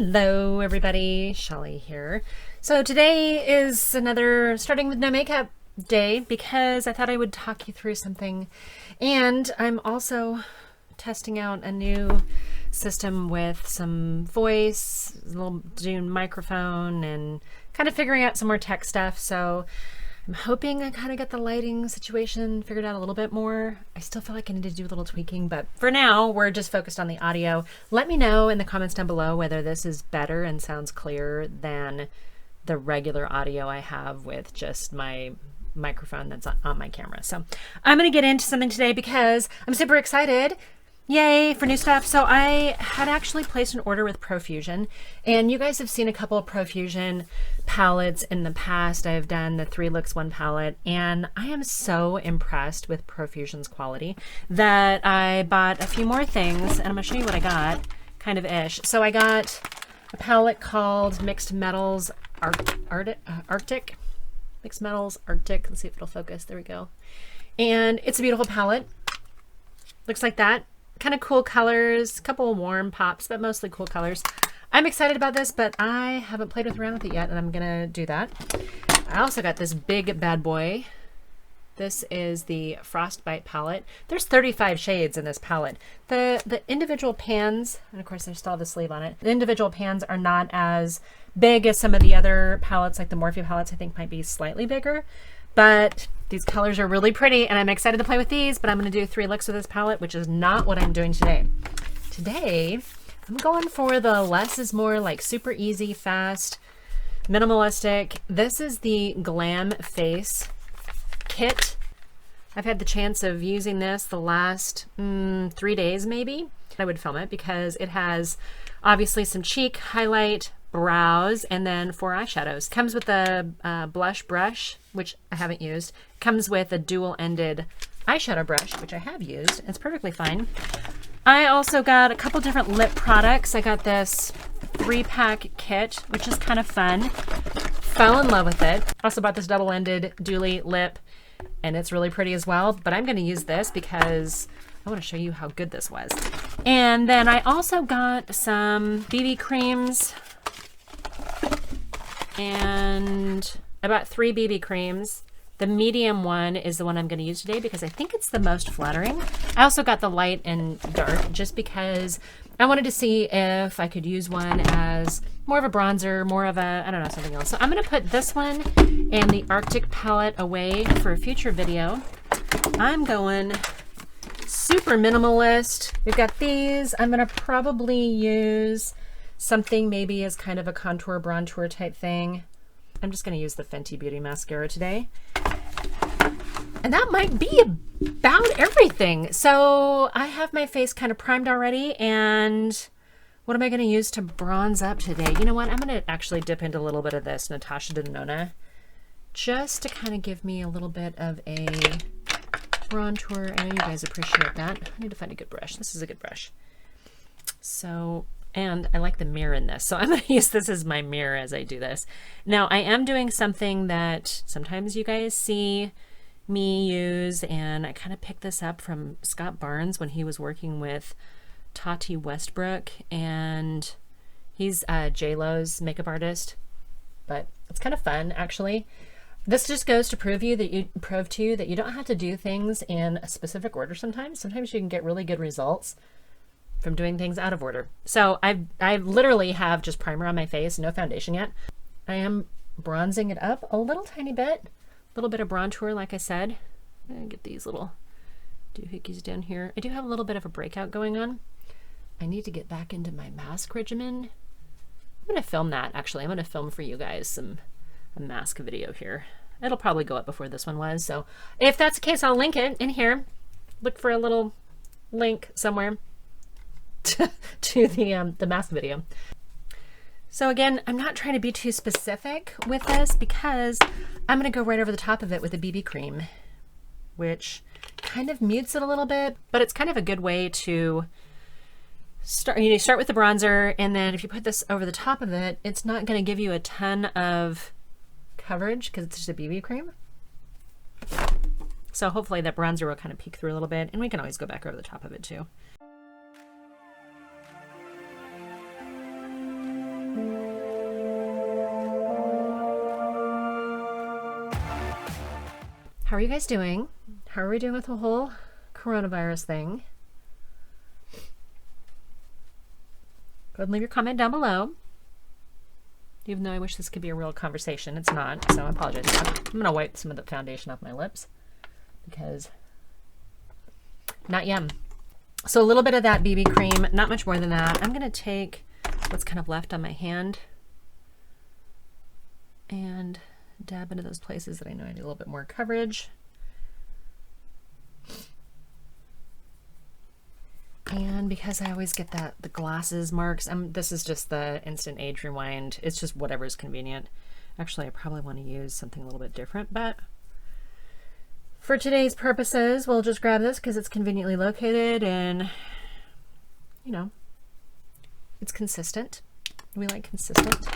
Hello everybody, Sheli here. So today is another starting with no makeup day because I thought I would talk you through something, and I'm also testing out a new system with some voice, a little Zoom microphone, and kind of figuring out some more tech stuff. So I'm hoping I kind of get the lighting situation figured out a little bit more. I still feel like I need to do a little tweaking, but for now we're just focused on the audio. Let me know in the comments down below whether this is better and sounds clearer than the regular audio I have with just my microphone that's on my camera. So I'm going to get into something today because I'm super excited. Yay for new stuff. So I had actually placed an order with Profusion, and you guys have seen a couple of Profusion palettes in the past. I've done the 3 Looks 1 palette, and I am so impressed with Profusion's quality that I bought a few more things, and I'm gonna show you what I got, kind of ish. So I got a palette called Mixed Metals Arctic. Mixed Metals Arctic. Let's see if it'll focus. There we go. And it's a beautiful palette. Looks like that. Kind of cool colors, a couple of warm pops, but mostly cool colors. I'm excited about this, but I haven't played around with it yet, and I'm gonna do that. I also got this big bad boy. This is the Frostbite palette. There's 35 shades in this palette. The individual pans, and of course there's still the sleeve on it, the individual pans are not as big as some of the other palettes, like the Morphe palettes I think might be slightly bigger. But these colors are really pretty, and I'm excited to play with these, but I'm going to do 3 looks with this palette, which is not what I'm doing today. Today, I'm going for the less is more, like super easy, fast, minimalistic. This is the Glam Face Kit. I've had the chance of using this the last 3 days maybe. I would film it because it has obviously some cheek highlight, brows, and then 4 eyeshadows. Comes with a blush brush, which I haven't used. Comes with a dual-ended eyeshadow brush, which I have used. It's perfectly fine. I also got a couple different lip products. I got this 3-pack kit, which is kind of fun. Fell in love with it. Also bought this double-ended Dooley lip, and it's really pretty as well. But I'm going to use this because I want to show you how good this was. And then I also got some BB creams, and I bought 3 BB creams. The medium one is the one I'm going to use today because I think it's the most flattering. I also got the light and dark just because I wanted to see if I could use one as more of a bronzer, more of a, I don't know, something else. So I'm going to put this one and the Arctic palette away for a future video. I'm going super minimalist. We've got these. I'm going to probably use something maybe as kind of a contour bronzer type thing. I'm just going to use the Fenty Beauty mascara today. And that might be about everything. So I have my face kind of primed already, and what am I going to use to bronze up today? You know what? I'm going to actually dip into a little bit of this Natasha Denona just to kind of give me a little bit of a bronzer. I know you guys appreciate that. I need to find a good brush. This is a good brush. So, and I like the mirror in this, so I'm going to use this as my mirror as I do this. Now, I am doing something that sometimes you guys see me use, and I kind of picked this up from Scott Barnes when he was working with Tati Westbrook, and he's J-Lo's makeup artist, but it's kind of fun, actually. This just goes to prove to you that you don't have to do things in a specific order sometimes. Sometimes you can get really good results from doing things out of order. So I literally have just primer on my face, no foundation yet. I am bronzing it up a little tiny bit, a little bit of bronzer, like I said. I'm gonna get these little doohickeys down here. I do have a little bit of a breakout going on. I need to get back into my mask regimen. I'm gonna film that, actually. I'm gonna film for you guys a mask video here. It'll probably go up before this one was, so if that's the case, I'll link it in here. Look for a little link somewhere to the mask video. So again, I'm not trying to be too specific with this because I'm going to go right over the top of it with a BB cream, which kind of mutes it a little bit, but it's kind of a good way to start. You start with the bronzer, and then if you put this over the top of it, it's not going to give you a ton of coverage because it's just a BB cream. So hopefully that bronzer will kind of peek through a little bit, and we can always go back over the top of it too. How are you guys doing? How are we doing with the whole coronavirus thing? Go ahead and leave your comment down below. Even though I wish this could be a real conversation, it's not, so I apologize. I'm gonna wipe some of the foundation off my lips because not yum. So a little bit of that BB cream, not much more than that. I'm gonna take what's kind of left on my hand and dab into those places that I know I need a little bit more coverage. And because I always get the glasses marks, this is just the Instant Age Rewind. It's just whatever's convenient. Actually, I probably want to use something a little bit different, but for today's purposes, we'll just grab this because it's conveniently located and, you know, it's consistent. We like consistent.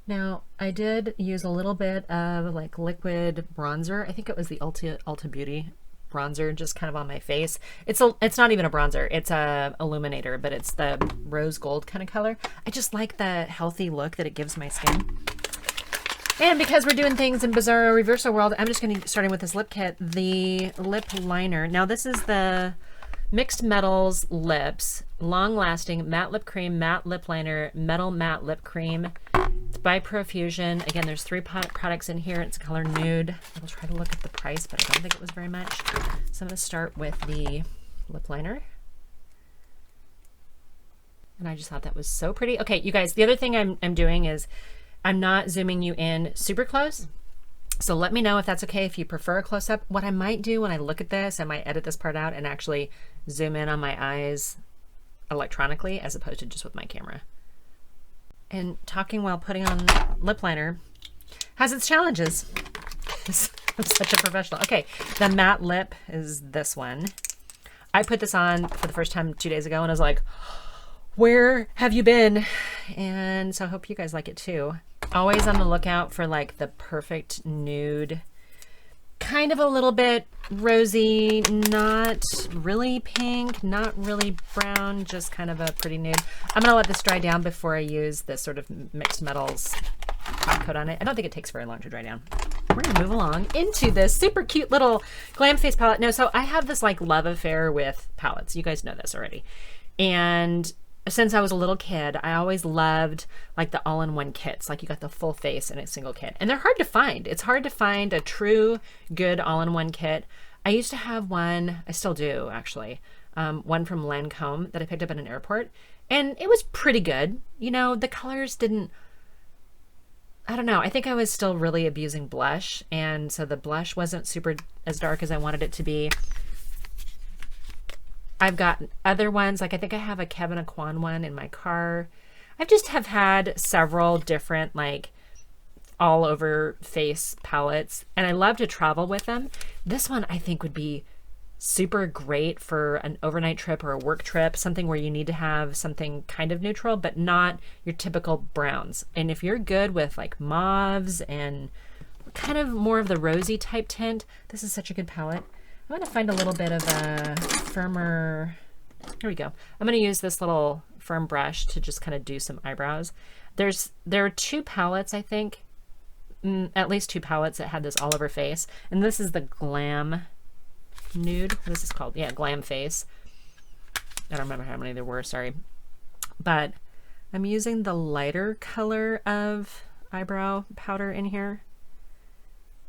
Now, I did use a little bit of like liquid bronzer. I think it was the Ulta Beauty bronzer, just kind of on my face. It's not even a bronzer, it's a illuminator, but it's the rose gold kind of color. I just like the healthy look that it gives my skin. And because we're doing things in Bizarro Reversal World, I'm just going to starting with this lip kit, the lip liner. Now this is the Mixed Metals Lips Long Lasting Matte Lip Cream Matte Lip Liner Metal Matte Lip Cream. It's by Profusion. Again, there's 3 products in here. It's color nude. I'll try to look at the price, but I don't think it was very much. So I'm going to start with the lip liner. And I just thought that was so pretty. Okay, you guys, the other thing I'm doing is I'm not zooming you in super close. So let me know if that's okay, if you prefer a close-up. What I might do when I look at this, I might edit this part out and actually zoom in on my eyes electronically as opposed to just with my camera. And talking while putting on lip liner has its challenges. I'm such a professional. Okay, the matte lip is this one. I put this on for the first time 2 days ago and I was like, where have you been? And so I hope you guys like it too. Always on the lookout for like the perfect nude, kind of a little bit rosy, not really pink, not really brown, just kind of a pretty nude. I'm gonna let this dry down before I use this sort of mixed metals top coat on it. I don't think it takes very long to dry down. We're gonna move along into this super cute little Glam face palette. No, so I have this like love affair with palettes. You guys know this already. And since I was a little kid, I always loved like the all-in-one kits. Like you got the full face in a single kit. And they're hard to find. It's hard to find a true good all-in-one kit. I used to have one, I still do actually, one from Lancome that I picked up at an airport. And it was pretty good. You know, the colors didn't, I don't know. I think I was still really abusing blush. And so the blush wasn't super as dark as I wanted it to be. I've got other ones, like I think I have a Kevin Aquan one in my car. I just have had several different like all over face palettes and I love to travel with them. This one I think would be super great for an overnight trip or a work trip, something where you need to have something kind of neutral but not your typical browns. And if you're good with like mauves and kind of more of the rosy type tint, this is such a good palette. I'm going to find a little bit of a firmer, here we go. I'm going to use this little firm brush to just kind of do some eyebrows. There are 2 palettes, I think, at least 2 palettes that had this all over face. And this is the Glam Nude. What is this called? Yeah, Glam Face. I don't remember how many there were, sorry. But I'm using the lighter color of eyebrow powder in here,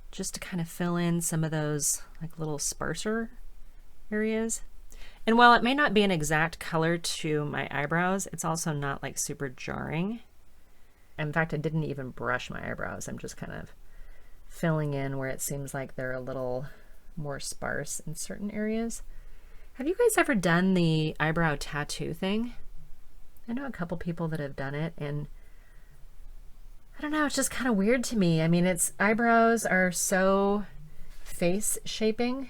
just to kind of fill in some of those like little sparser areas. And while it may not be an exact color to my eyebrows, it's also not like super jarring. In fact, I didn't even brush my eyebrows. I'm just kind of filling in where it seems like they're a little more sparse in certain areas. Have you guys ever done the eyebrow tattoo thing? I know a couple people that have done it, and I don't know, it's just kind of weird to me. I mean, eyebrows are so face shaping,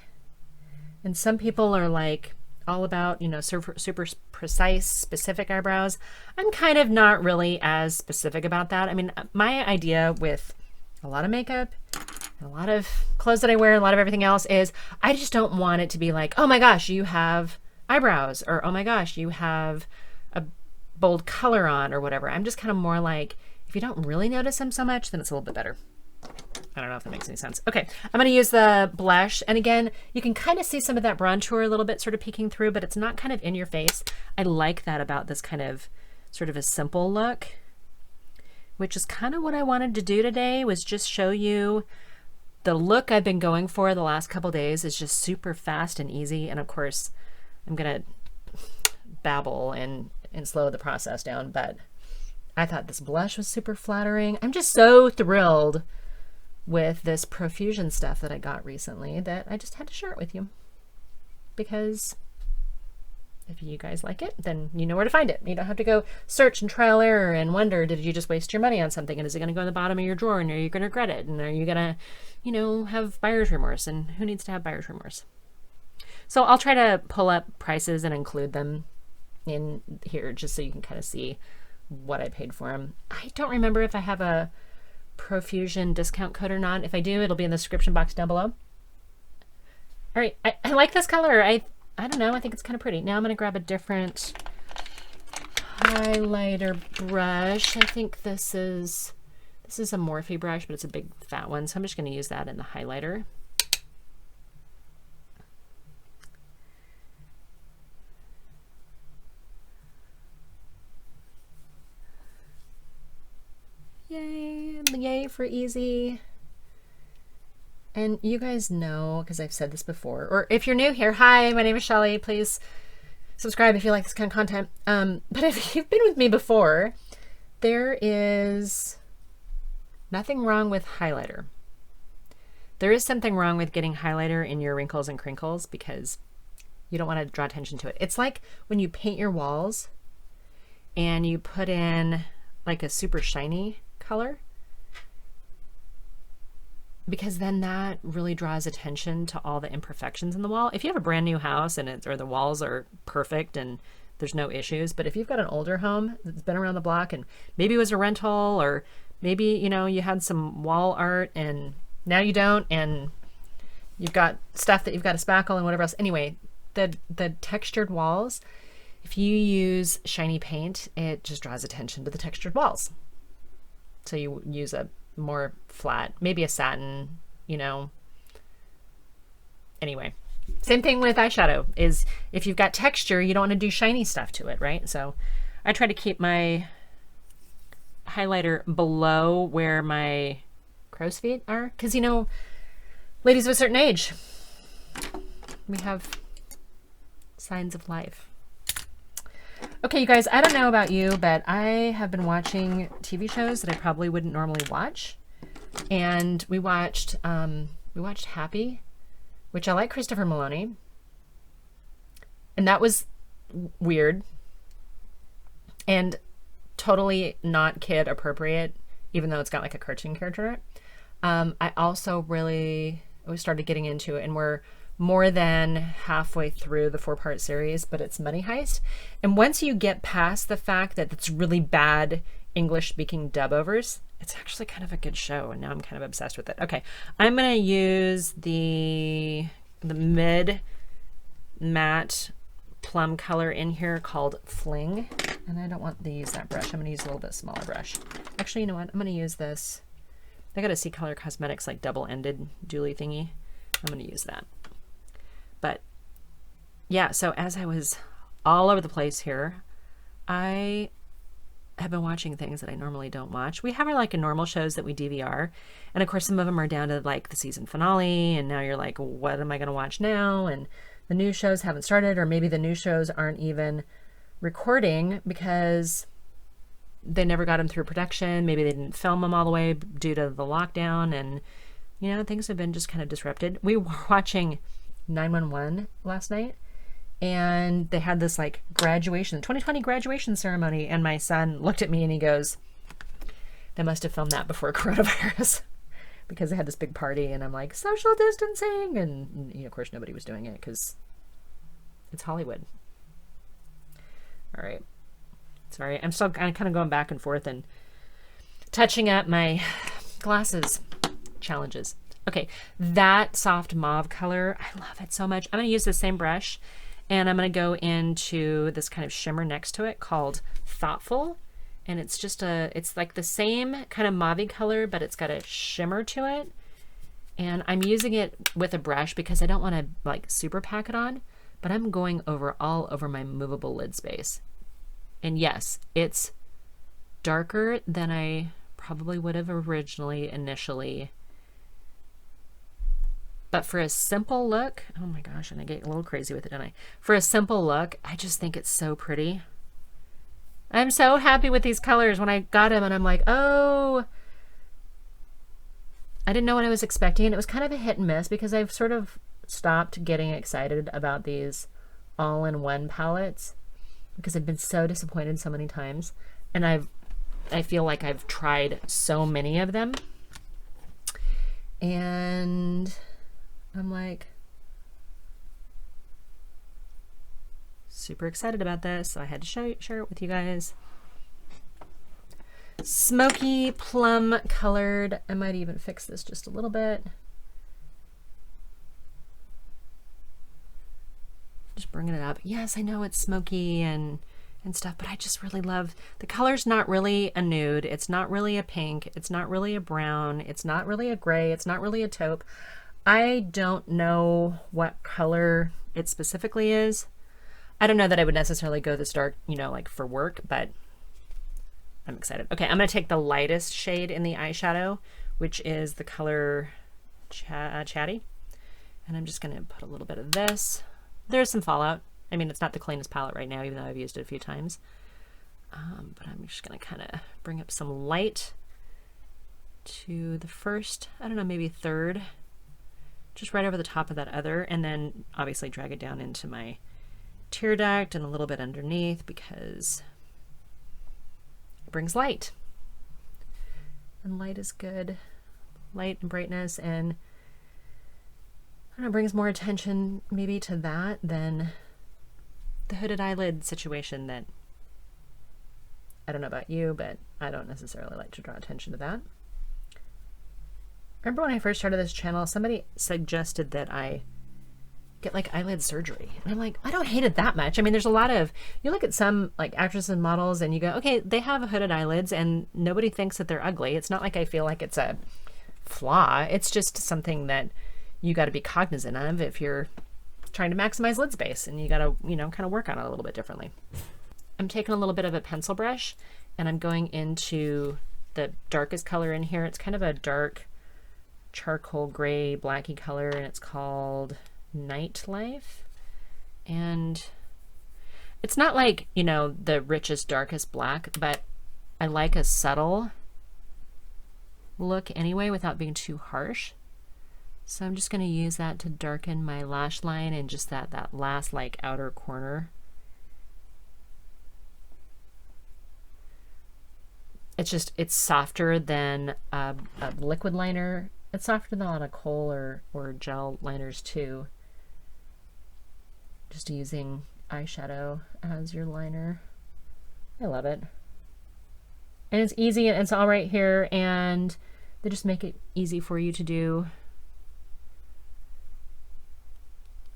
and some people are like all about, you know, super precise, specific eyebrows. I'm kind of not really as specific about that. I mean, my idea with a lot of makeup, and a lot of clothes that I wear, a lot of everything else is I just don't want it to be like, oh my gosh, you have eyebrows, or oh my gosh, you have a bold color on, or whatever. I'm just kind of more like, If you don't really notice them so much, then it's a little bit better. I don't know if that makes any sense. Okay, I'm going to use the blush. And again, you can kind of see some of that bronzer a little bit sort of peeking through, but it's not kind of in your face. I like that about this kind of sort of a simple look, which is kind of what I wanted to do today, was just show you the look I've been going for the last couple days is just super fast and easy. And of course, I'm going to babble and slow the process down, but I thought this blush was super flattering. I'm just so thrilled with this Profusion stuff that I got recently that I just had to share it with you, because if you guys like it, then you know where to find it. You don't have to go search and trial error and wonder, did you just waste your money on something, and is it going to go in the bottom of your drawer, and are you going to regret it, and are you going to, you know, have buyer's remorse, and who needs to have buyer's remorse? So I'll try to pull up prices and include them in here just so you can kind of see what I paid for them. I don't remember if I have a Profusion discount code or not. If I do, it'll be in the description box down below. All right, I like this color. I don't know, I think it's kind of pretty. Now I'm going to grab a different highlighter brush. I think this is a Morphe brush, but it's a big fat one, so I'm just going to use that in the highlighter. Yay for easy. And you guys know, because I've said this before, or if you're new here, hi, my name is Shelley. Please subscribe if you like this kind of content. But if you've been with me before, there is nothing wrong with highlighter. There is something wrong with getting highlighter in your wrinkles and crinkles because you don't want to draw attention to it. It's like when you paint your walls and you put in like a super shiny color, because then that really draws attention to all the imperfections in the wall. If you have a brand new house and or the walls are perfect and there's no issues, but if you've got an older home that's been around the block and maybe it was a rental, or maybe, you know, you had some wall art and now you don't, and you've got stuff that you've got to spackle and whatever else. Anyway, the textured walls, if you use shiny paint, it just draws attention to the textured walls. So you use a more flat, maybe a satin, you know. Anyway, same thing with eyeshadow, is if you've got texture, you don't want to do shiny stuff to it, right? So I try to keep my highlighter below where my crow's feet are, because, you know, ladies of a certain age, we have signs of life. Okay, you guys, I don't know about you, but I have been watching TV shows that I probably wouldn't normally watch. And we watched Happy, which I like Christopher Maloney. And that was weird and totally not kid appropriate, even though it's got like a cartoon character in it. I also really started getting into it, and we're more than halfway through the 4-part series, but it's Money Heist. And once you get past the fact that it's really bad English speaking dub overs, it's actually kind of a good show, and now I'm kind of obsessed with it. Okay, I'm gonna use the mid matte plum color in here called Fling, and I don't want to use that brush. I'm gonna use a little bit smaller brush. Actually, you know what? I'm gonna use this. I got a C Color Cosmetics like double-ended dually thingy. I'm gonna use that. But yeah, so as I was all over the place here, I have been watching things that I normally don't watch. We have our like normal shows that we DVR, and of course some of them are down to like the season finale, and now you're like, what am I going to watch now? And the new shows haven't started, or maybe the new shows aren't even recording because they never got them through production. Maybe they didn't film them all the way due to the lockdown, and you know, things have been just kind of disrupted. We were watching 911 last night, and they had this like graduation, 2020 graduation ceremony, and my son looked at me and he goes, they must have filmed that before coronavirus because they had this big party, and I'm like, social distancing, and you know, of course nobody was doing it because it's Hollywood. All right, sorry, I'm still kind of going back and forth and touching up my glasses challenges. Okay, that soft mauve color, I love it so much. I'm going to use the same brush, and I'm going to go into this kind of shimmer next to it called Thoughtful, And it's just it's like the same kind of mauve color, but it's got a shimmer to it. And I'm using it with a brush because I don't want to like super pack it on, but I'm going all over my movable lid space. And yes, it's darker than I probably would have initially. But for a simple look, oh my gosh, and I get a little crazy with it, don't I? For a simple look, I just think it's so pretty. I'm so happy with these colors when I got them, and I'm like, oh, I didn't know what I was expecting. It was kind of a hit and miss because I've sort of stopped getting excited about these all-in-one palettes because I've been so disappointed so many times. And I feel like I've tried so many of them. And I'm like super excited about this, so I had to share it with you guys. Smoky plum colored. I might even fix this just a little bit. Just bringing it up. Yes, I know it's smoky and stuff, but I just really love the color's not really a nude. It's not really a pink. It's not really a brown. It's not really a gray. It's not really a taupe. I don't know what color it specifically is. I don't know that I would necessarily go this dark, you know, like for work, but I'm excited. Okay, I'm going to take the lightest shade in the eyeshadow, which is the color Chatty. And I'm just going to put a little bit of this. There's some fallout. I mean, it's not the cleanest palette right now, even though I've used it a few times. But I'm just going to kind of bring up some light to the first, I don't know, maybe third, just right over the top of that other, and then obviously drag it down into my tear duct and a little bit underneath because it brings light. And light is good. Light and brightness, and I don't know, brings more attention maybe to that than the hooded eyelid situation that I don't know about you, but I don't necessarily like to draw attention to that. Remember when I first started this channel, somebody suggested that I get like eyelid surgery. And I'm like, I don't hate it that much. I mean, there's a lot of, you look at some like actresses and models and you go, okay, they have hooded eyelids and nobody thinks that they're ugly. It's not like I feel like it's a flaw. It's just something that you got to be cognizant of if you're trying to maximize lid space, and you got to, you know, kind of work on it a little bit differently. I'm taking a little bit of a pencil brush and I'm going into the darkest color in here. It's kind of a dark charcoal gray blacky color, and it's called Nightlife. And it's not like, you know, the richest darkest black, but I like a subtle look anyway without being too harsh. So I'm just going to use that to darken my lash line and just that last like outer corner. It's just, it's softer than a liquid liner. It's softer than a lot of kohl or gel liners too. Just using eyeshadow as your liner. I love it. And it's easy, and it's all right here, and they just make it easy for you to do.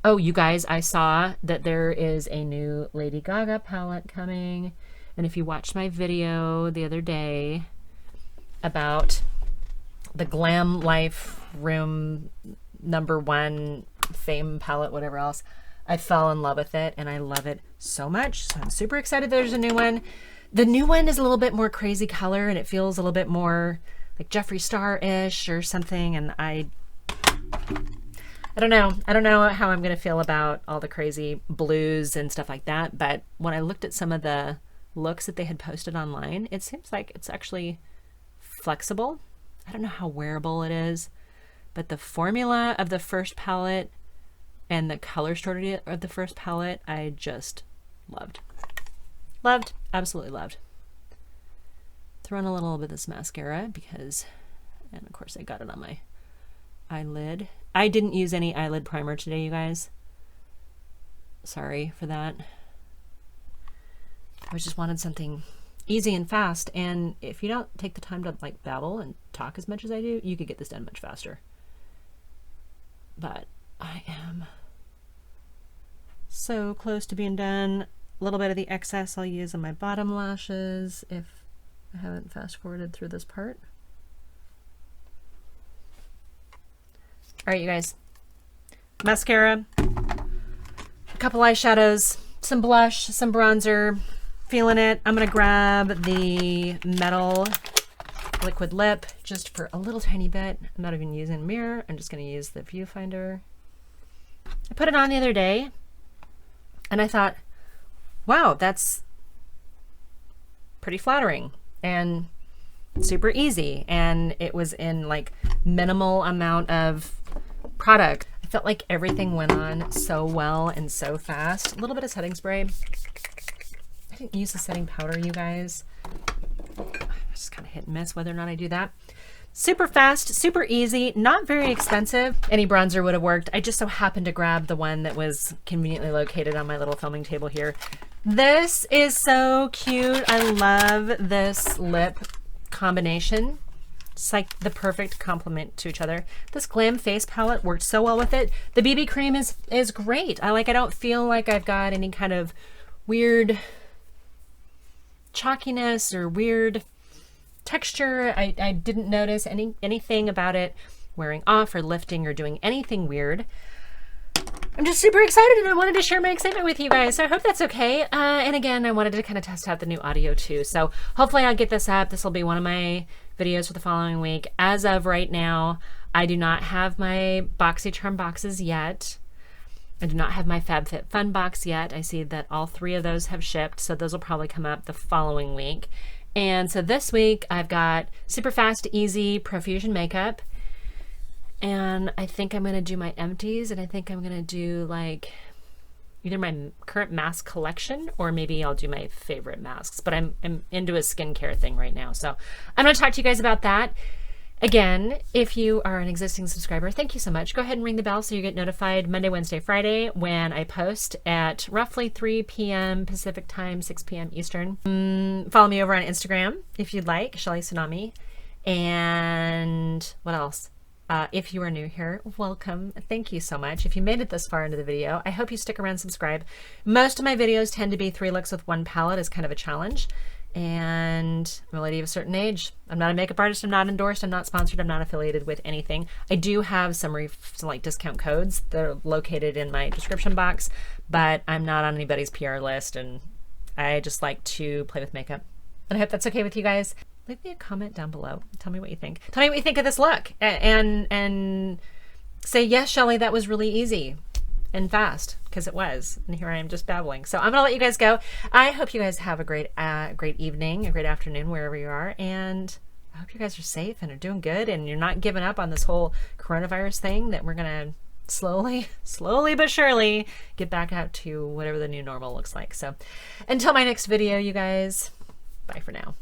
Oh, you guys, I saw that there is a new Lady Gaga palette coming. And if you watched my video the other day about the Glam Life Room #1 Fame palette, whatever else, I fell in love with it and I love it so much. So I'm super excited there's a new one. The new one is a little bit more crazy color and it feels a little bit more like Jeffree Star-ish or something. And I don't know. I don't know how I'm going to feel about all the crazy blues and stuff like that. But when I looked at some of the looks that they had posted online, it seems like it's actually flexible. I don't know how wearable it is, but the formula of the first palette and the color story of the first palette, I just loved. Loved, absolutely loved. Throw in a little bit of this mascara because, and of course I got it on my eyelid. I didn't use any eyelid primer today, you guys. Sorry for that. I just wanted something easy and fast, and if you don't take the time to like babble and talk as much as I do, you could get this done much faster. But I am so close to being done. A little bit of the excess I'll use on my bottom lashes if I haven't fast forwarded through this part. All right, you guys. Mascara, a couple eyeshadows, some blush, some bronzer. Feeling it. I'm going to grab the metal liquid lip just for a little tiny bit. I'm not even using a mirror. I'm just going to use the viewfinder. I put it on the other day and I thought, wow, that's pretty flattering and super easy. And it was in like minimal amount of product. I felt like everything went on so well and so fast. A little bit of setting spray. I didn't use the setting powder, you guys. It's just kind of hit and miss whether or not I do that. Super fast, super easy, not very expensive. Any bronzer would have worked. I just so happened to grab the one that was conveniently located on my little filming table here. This is so cute. I love this lip combination. It's like the perfect complement to each other. This Glam face palette worked so well with it. The BB cream is great. I don't feel like I've got any kind of weird chalkiness or weird texture. I didn't notice anything about it wearing off or lifting or doing anything weird. I'm just super excited and I wanted to share my excitement with you guys. So I hope that's okay. And again, I wanted to kind of test out the new audio too. So hopefully I'll get this up. This will be one of my videos for the following week. As of right now, I do not have my BoxyCharm boxes yet. I do not have my FabFitFun box yet. I see that all 3 of those have shipped, so those will probably come up the following week. And so this week I've got super fast, easy Profusion makeup. And I think I'm gonna do my empties, and I think I'm gonna do like either my current mask collection or maybe I'll do my favorite masks. But I'm into a skincare thing right now. So I'm gonna talk to you guys about that. Again, if you are an existing subscriber, thank you so much. Go ahead and ring the bell so you get notified Monday, Wednesday, Friday when I post at roughly 3 p.m. Pacific time, 6 p.m. Eastern. Follow me over on Instagram if you'd like, Sheli Tsunami. And what else? If you are new here, welcome. Thank you so much. If you made it this far into the video, I hope you stick around and subscribe. Most of my videos tend to be 3 looks with 1 palette as kind of a challenge. And I'm a lady of a certain age. I'm not a makeup artist. I'm not endorsed. I'm not sponsored. I'm not affiliated with anything. I do have some like discount codes that are located in my description box, but I'm not on anybody's PR list, and I just like to play with makeup. And I hope that's okay with you guys. Leave me a comment down below. Tell me what you think. Tell me what you think of this look, and say, yes, Sheli, that was really easy and fast, because it was. And here I am just babbling. So I'm gonna let you guys go. I hope you guys have a great evening, a great afternoon, wherever you are. And I hope you guys are safe and are doing good and you're not giving up on this whole coronavirus thing, that we're gonna slowly but surely get back out to whatever the new normal looks like. So until my next video, you guys, bye for now.